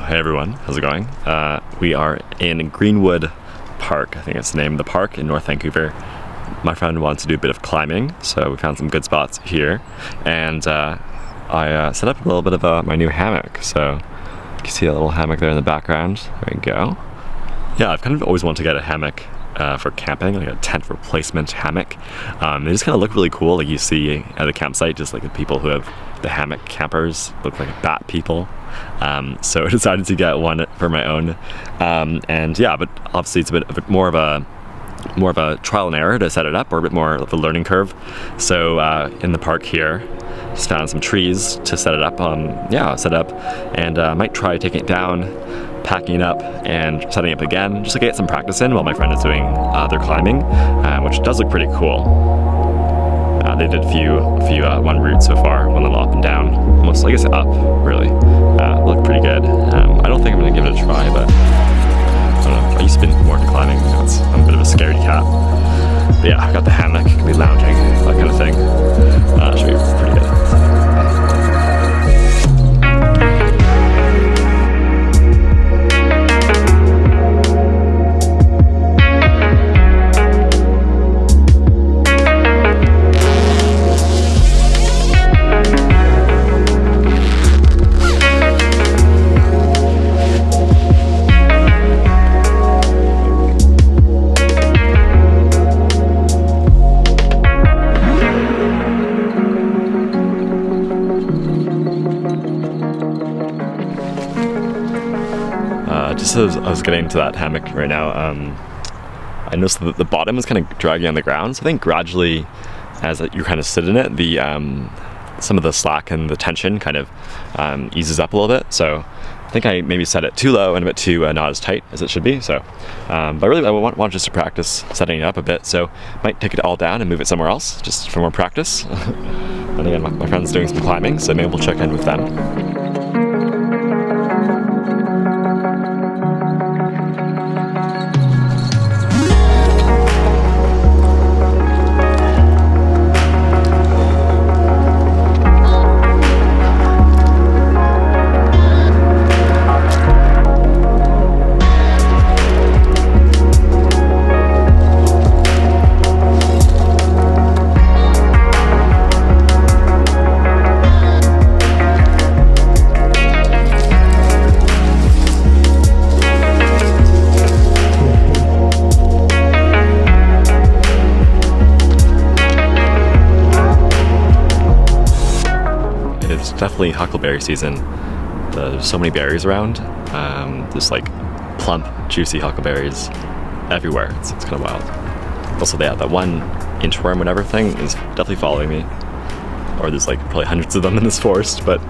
Hey everyone, how's it going? We are in Greenwood Park, I think that's the name of the park in North Vancouver. My friend wants to do a bit of climbing, so we found some good spots here. And I set up a little bit of my new hammock. So you can see a little hammock there in the background. There we go. Yeah, I've kind of always wanted to get a hammock for camping, like a tent replacement hammock. They just kind of look really cool. Like you see at the campsite, just like the people who have the hammock campers look like bat people. So I decided to get one for my own. And yeah, but obviously it's a bit more of a trial and error to set it up, or a bit more of a learning curve. So in the park here, just found some trees to set it up. And might try taking it down, packing it up, and setting it up again, just to get some practice in while my friend is doing their climbing, which does look pretty cool. They did a few one route so far, one little up and down, almost I guess up really. Looked pretty good. I don't think I'm gonna give it a try, but I don't know. I used to be more into climbing. I'm a bit of a scaredy cat. But yeah, I got the hammock, can be lounging, that kind of thing. Should be pretty good. Just as I was getting into that hammock right now, I noticed that the bottom is kind of dragging on the ground. So I think gradually, as you kind of sit in it, the some of the slack and the tension kind of eases up a little bit. So I think I maybe set it too low and a bit too not as tight as it should be. So, but really I want just to practice setting it up a bit. So might take it all down and move it somewhere else, just for more practice. And again, my friend's doing some climbing, so maybe we'll check in with them. It's definitely huckleberry season. There's so many berries around. There's like plump, juicy huckleberries everywhere. It's kind of wild. Also, that one inchworm, whatever thing, is definitely following me. Or there's like probably hundreds of them in this forest, but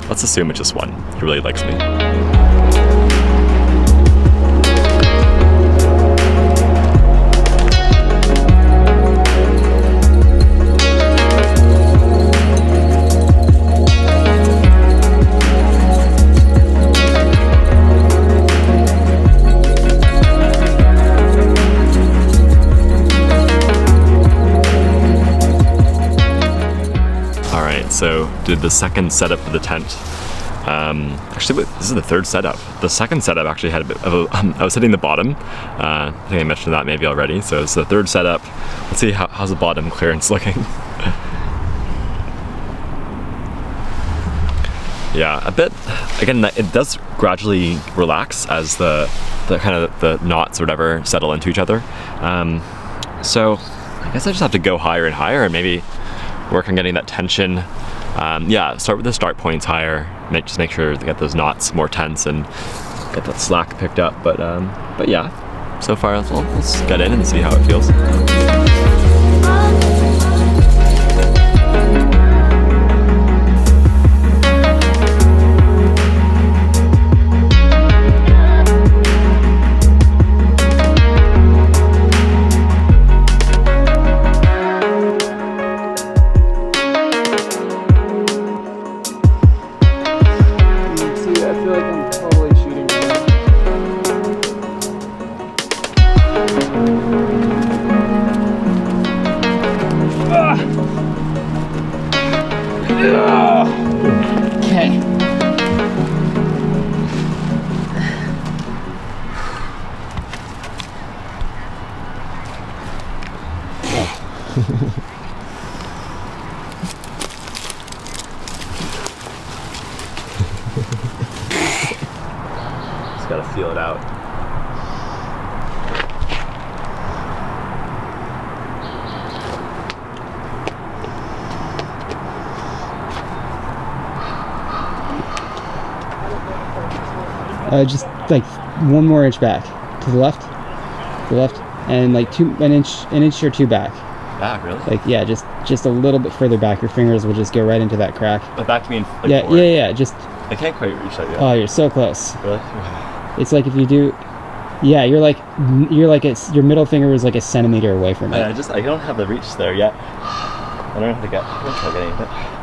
let's assume it's just one. He really likes me. So did the second setup of the tent. Actually, this is the third setup. The second setup actually had a bit of a, I was hitting the bottom. I think I mentioned that maybe already. So it's the third setup. Let's see how's the bottom clearance looking. Yeah, a bit, again, it does gradually relax as the kind of the knots or whatever settle into each other. So I guess I just have to go higher and higher and maybe work on getting that tension. Yeah, start with the start points higher. Just make sure to get those knots more tense and get that slack picked up. But yeah, so far let's get in and see how it feels. Just gotta feel it out. Just like 1 more inch back to the left, and like an inch or 2 back. Ah, really? Like, yeah, just a little bit further back. Your fingers will just go right into that crack. But back to me. Like yeah, forward. yeah. Just. I can't quite reach that yet. Oh, you're so close. Really? It's like if you do. Yeah, your middle finger is like a centimeter away from it. I don't have the reach there yet. I don't know how to get. I'm gonna try getting it.